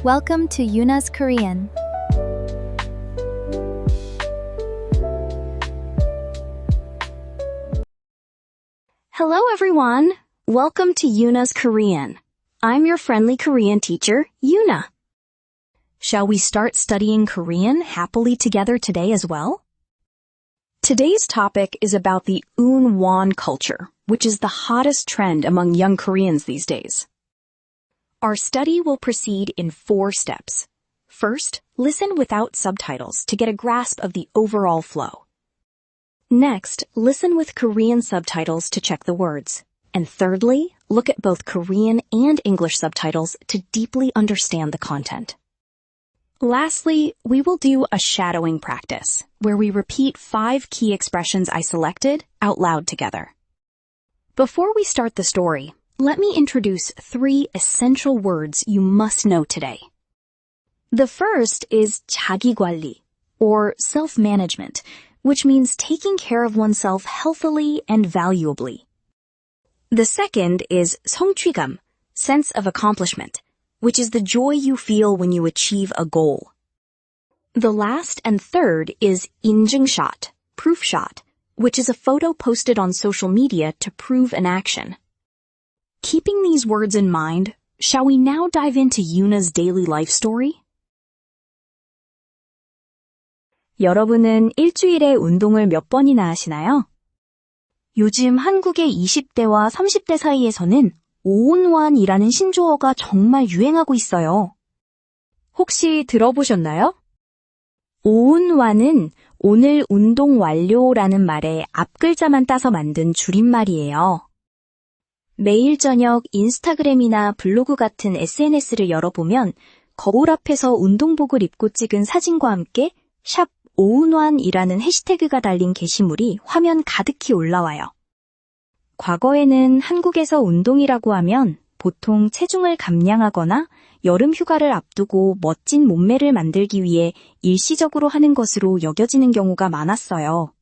Welcome to Yuna's Korean. Hello everyone! Welcome to Yuna's Korean. I'm your friendly Korean teacher, Yuna. Shall we start studying Korean happily together today as well? Today's topic is about the Oun-Wan culture, which is the hottest trend among young Koreans these days. Our study will proceed in 4 steps. First, listen without subtitles to get a grasp of the overall flow. Next, listen with Korean subtitles to check the words. And thirdly, look at both Korean and English subtitles to deeply understand the content. Lastly, we will do a shadowing practice, where we repeat 5 key expressions I selected out loud together. Before we start the story, let me introduce 3 essential words you must know today. The first is 자기관리, or self-management, which means taking care of oneself healthily and valuably. The second is 성취감, sense of accomplishment, which is the joy you feel when you achieve a goal. The last and third is 인증샷, proof shot, which is a photo posted on social media to prove an action. Keeping these words in mind, shall we now dive into Yuna's daily life story? 여러분은 일주일에 운동을 몇 번이나 하시나요? 요즘 한국의 20대와 30대 사이에서는 오운완이라는 신조어가 정말 유행하고 있어요. 혹시 들어보셨나요? 오운완은 오늘 운동 완료라는 말의 앞글자만 따서 만든 줄임말이에요. 매일 저녁 인스타그램이나 블로그 같은 SNS를 열어보면 거울 앞에서 운동복을 입고 찍은 사진과 함께 샵 오운완이라는 해시태그가 달린 게시물이 화면 가득히 올라와요. 과거에는 한국에서 운동이라고 하면 보통 체중을 감량하거나 여름 휴가를 앞두고 멋진 몸매를 만들기 위해 일시적으로 하는 것으로 여겨지는 경우가 많았어요.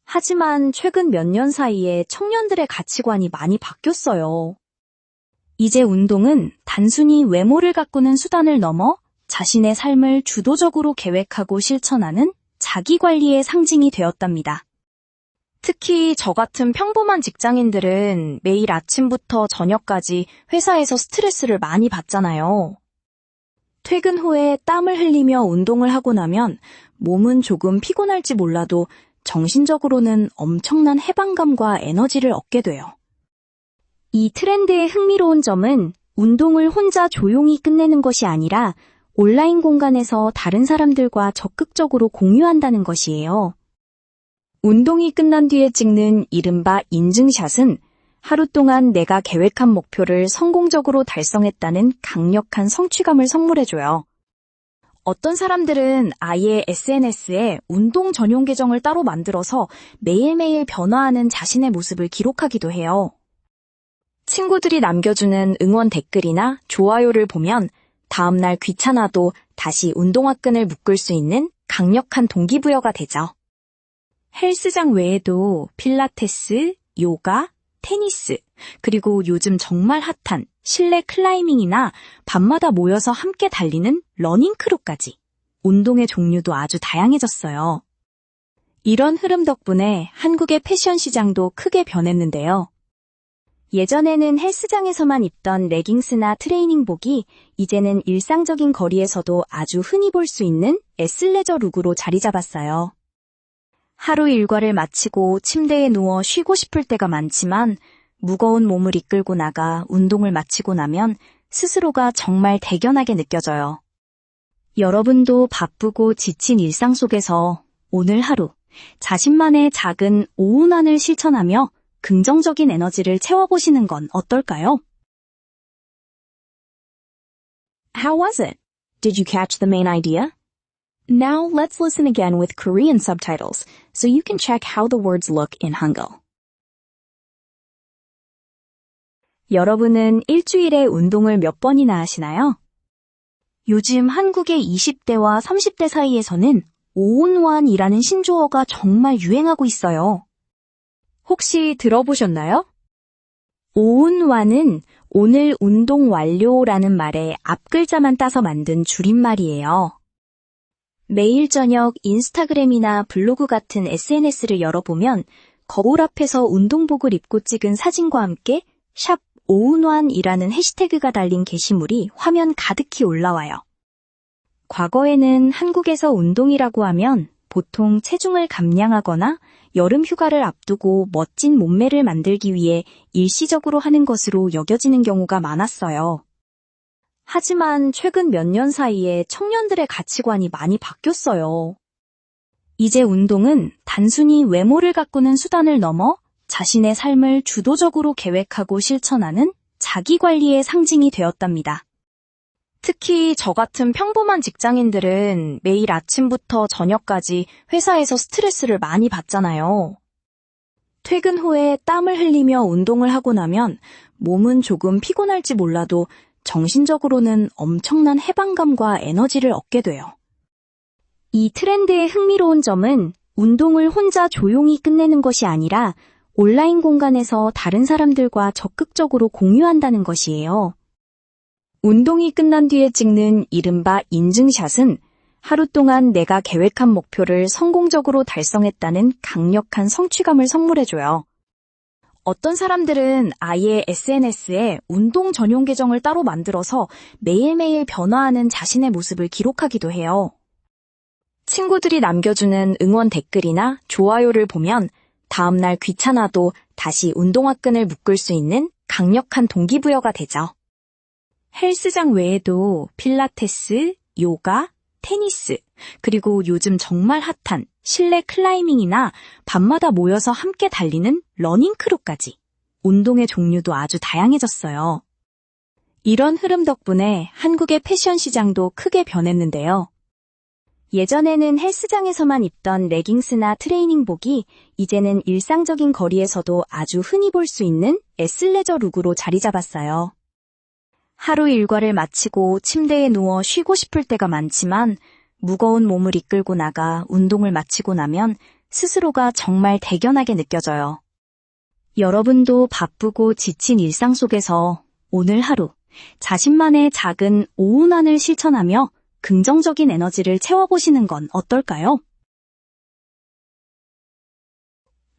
하지만 최근 몇 년 사이에 청년들의 가치관이 많이 바뀌었어요. 이제 운동은 단순히 외모를 가꾸는 수단을 넘어 자신의 삶을 주도적으로 계획하고 실천하는 자기관리의 상징이 되었답니다. 특히 저 같은 평범한 직장인들은 매일 아침부터 저녁까지 회사에서 스트레스를 많이 받잖아요. 퇴근 후에 땀을 흘리며 운동을 하고 나면 몸은 조금 피곤할지 몰라도 정신적으로는 엄청난 해방감과 에너지를 얻게 돼요. 이 트렌드의 흥미로운 점은 운동을 혼자 조용히 끝내는 것이 아니라 온라인 공간에서 다른 사람들과 적극적으로 공유한다는 것이에요. 운동이 끝난 뒤에 찍는 이른바 인증샷은 하루 동안 내가 계획한 목표를 성공적으로 달성했다는 강력한 성취감을 선물해줘요. 어떤 사람들은 아예 SNS에 운동 전용 계정을 따로 만들어서 매일매일 변화하는 자신의 모습을 기록하기도 해요. 친구들이 남겨주는 응원 댓글이나 좋아요를 보면 다음날 귀찮아도 다시 운동화끈을 묶을 수 있는 강력한 동기부여가 되죠. 헬스장 외에도 필라테스, 요가, 테니스, 그리고 요즘 정말 핫한 실내 클라이밍이나 밤마다 모여서 함께 달리는 러닝크루까지 운동의 종류도 아주 다양해졌어요. 이런 흐름 덕분에 한국의 패션 시장도 크게 변했는데요. 예전에는 헬스장에서만 입던 레깅스나 트레이닝복이 이제는 일상적인 거리에서도 아주 흔히 볼 수 있는 애슬레저 룩으로 자리 잡았어요. 하루 일과를 마치고 침대에 누워 쉬고 싶을 때가 많지만 무거운 몸을 이끌고 나가 운동을 마치고 나면 스스로가 정말 대견하게 느껴져요. 여러분도 바쁘고 지친 일상 속에서 오늘 하루 자신만의 작은 오운완을 실천하며 긍정적인 에너지를 채워보시는 건 어떨까요? How was it? Did you catch the main idea? Now let's listen again with Korean subtitles so you can check how the words look in Hangul. 여러분은 일주일에 운동을 몇 번이나 하시나요? 요즘 한국의 20대와 30대 사이에서는 오운완이라는 신조어가 정말 유행하고 있어요. 혹시 들어보셨나요? 오운완은 오늘 운동 완료라는 말의 앞글자만 따서 만든 줄임말이에요. 매일 저녁 인스타그램이나 블로그 같은 SNS를 열어보면 거울 앞에서 운동복을 입고 찍은 사진과 함께 샵 오운완이라는 해시태그가 달린 게시물이 화면 가득히 올라와요. 과거에는 한국에서 운동이라고 하면 보통 체중을 감량하거나 여름 휴가를 앞두고 멋진 몸매를 만들기 위해 일시적으로 하는 것으로 여겨지는 경우가 많았어요. 하지만 최근 몇 년 사이에 청년들의 가치관이 많이 바뀌었어요. 이제 운동은 단순히 외모를 가꾸는 수단을 넘어 자신의 삶을 주도적으로 계획하고 실천하는 자기관리의 상징이 되었답니다. 특히 저 같은 평범한 직장인들은 매일 아침부터 저녁까지 회사에서 스트레스를 많이 받잖아요. 퇴근 후에 땀을 흘리며 운동을 하고 나면 몸은 조금 피곤할지 몰라도 정신적으로는 엄청난 해방감과 에너지를 얻게 돼요. 이 트렌드의 흥미로운 점은 운동을 혼자 조용히 끝내는 것이 아니라 온라인 공간에서 다른 사람들과 적극적으로 공유한다는 것이에요. 운동이 끝난 뒤에 찍는 이른바 인증샷은 하루 동안 내가 계획한 목표를 성공적으로 달성했다는 강력한 성취감을 선물해줘요. 어떤 사람들은 아예 SNS에 운동 전용 계정을 따로 만들어서 매일매일 변화하는 자신의 모습을 기록하기도 해요. 친구들이 남겨주는 응원 댓글이나 좋아요를 보면 다음날 귀찮아도 다시 운동화끈을 묶을 수 있는 강력한 동기부여가 되죠. 헬스장 외에도 필라테스, 요가, 테니스, 그리고 요즘 정말 핫한 실내 클라이밍이나 밤마다 모여서 함께 달리는 러닝크루까지 운동의 종류도 아주 다양해졌어요. 이런 흐름 덕분에 한국의 패션 시장도 크게 변했는데요. 예전에는 헬스장에서만 입던 레깅스나 트레이닝복이 이제는 일상적인 거리에서도 아주 흔히 볼 수 있는 애슬레저 룩으로 자리 잡았어요. 하루 일과를 마치고 침대에 누워 쉬고 싶을 때가 많지만 무거운 몸을 이끌고 나가 운동을 마치고 나면 스스로가 정말 대견하게 느껴져요. 여러분도 바쁘고 지친 일상 속에서 오늘 하루 자신만의 작은 오운완을 실천하며 긍정적인 에너지를 채워보시는 건 어떨까요?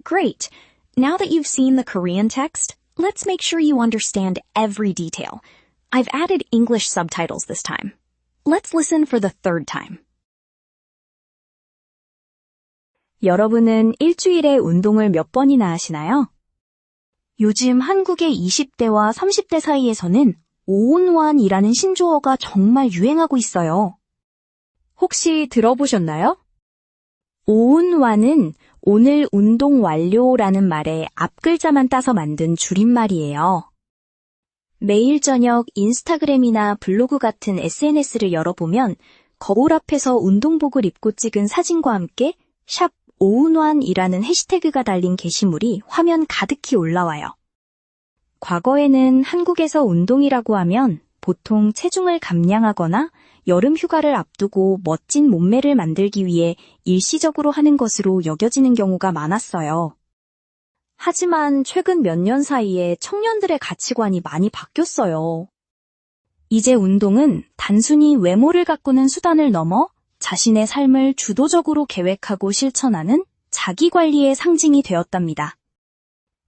Great! Now that you've seen the Korean text, let's make sure you understand every detail. I've added English subtitles this time. Let's listen for the third time. 여러분은 일주일에 운동을 몇 번이나 하시나요? 요즘 한국의 20대와 30대 사이에서는 오운완이라는 신조어가 정말 유행하고 있어요. 혹시 들어보셨나요? 오운완은 오늘 운동 완료라는 말의 앞글자만 따서 만든 줄임말이에요. 매일 저녁 인스타그램이나 블로그 같은 SNS를 열어보면 거울 앞에서 운동복을 입고 찍은 사진과 함께 샵 오운완이라는 해시태그가 달린 게시물이 화면 가득히 올라와요. 과거에는 한국에서 운동이라고 하면 보통 체중을 감량하거나 여름 휴가를 앞두고 멋진 몸매를 만들기 위해 일시적으로 하는 것으로 여겨지는 경우가 많았어요. 하지만 최근 몇 년 사이에 청년들의 가치관이 많이 바뀌었어요. 이제 운동은 단순히 외모를 가꾸는 수단을 넘어 자신의 삶을 주도적으로 계획하고 실천하는 자기관리의 상징이 되었답니다.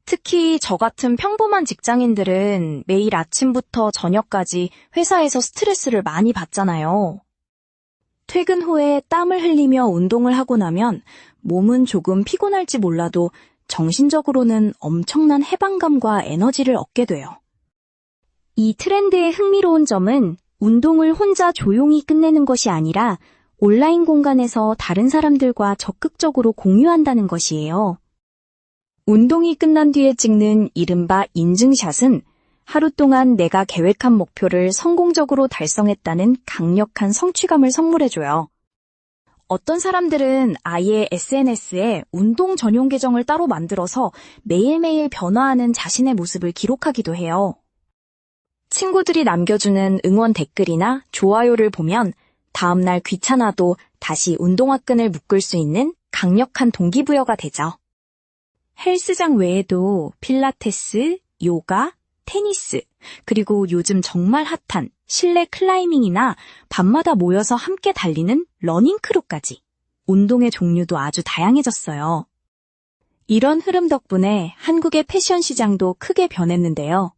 특히 저 같은 평범한 직장인들은 매일 아침부터 저녁까지 회사에서 스트레스를 많이 받잖아요. 퇴근 후에 땀을 흘리며 운동을 하고 나면 몸은 조금 피곤할지 몰라도 정신적으로는 엄청난 해방감과 에너지를 얻게 돼요. 이 트렌드의 흥미로운 점은 운동을 혼자 조용히 끝내는 것이 아니라 온라인 공간에서 다른 사람들과 적극적으로 공유한다는 것이에요. 운동이 끝난 뒤에 찍는 이른바 인증샷은 하루 동안 내가 계획한 목표를 성공적으로 달성했다는 강력한 성취감을 선물해줘요. 어떤 사람들은 아예 SNS에 운동 전용 계정을 따로 만들어서 매일매일 변화하는 자신의 모습을 기록하기도 해요. 친구들이 남겨주는 응원 댓글이나 좋아요를 보면 다음날 귀찮아도 다시 운동화끈을 묶을 수 있는 강력한 동기부여가 되죠. 헬스장 외에도 필라테스, 요가, 테니스, 그리고 요즘 정말 핫한 실내 클라이밍이나 밤마다 모여서 함께 달리는 러닝크루까지. 운동의 종류도 아주 다양해졌어요. 이런 흐름 덕분에 한국의 패션 시장도 크게 변했는데요.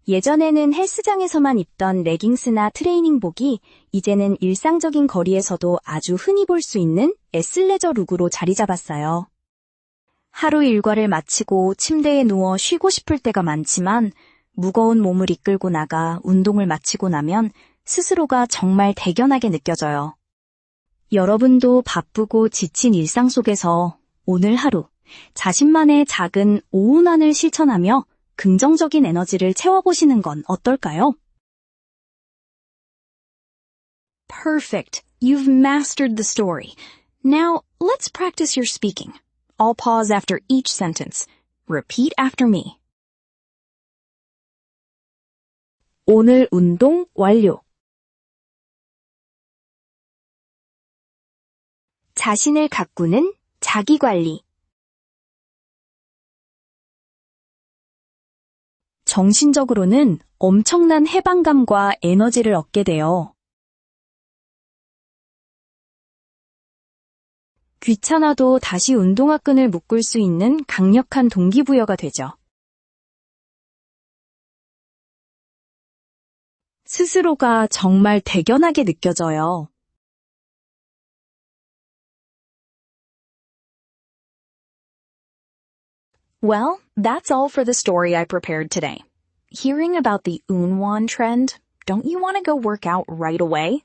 예전에는 헬스장에서만 입던 레깅스나 트레이닝복이 이제는 일상적인 거리에서도 아주 흔히 볼 수 있는 애슬레저 룩으로 자리 잡았어요. 하루 일과를 마치고 침대에 누워 쉬고 싶을 때가 많지만 무거운 몸을 이끌고 나가 운동을 마치고 나면 스스로가 정말 대견하게 느껴져요. 여러분도 바쁘고 지친 일상 속에서 오늘 하루 자신만의 작은 오운완을 실천하며 긍정적인 에너지를 채워보시는 건 어떨까요? Perfect. You've mastered the story. Now, let's practice your speaking. I'll pause after each sentence. Repeat after me. 오늘 운동 완료. 자신을 가꾸는 자기관리. 정신적으로는 엄청난 해방감과 에너지를 얻게 돼요. 귀찮아도 다시 운동화 끈을 묶을 수 있는 강력한 동기부여가 되죠. 스스로가 정말 대견하게 느껴져요. Well, that's all for the story I prepared today. Hearing about the Oun-Wan trend, don't you want to go work out right away?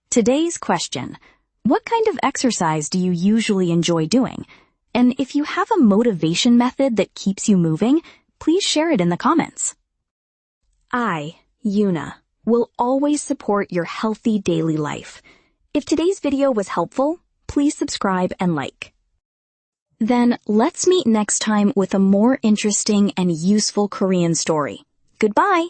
Today's question: what kind of exercise do you usually enjoy doing? And if you have a motivation method that keeps you moving, please share it in the comments. I, Yuna, will always support your healthy daily life. If today's video was helpful, please subscribe and like. Then let's meet next time with a more interesting and useful Korean story. Goodbye!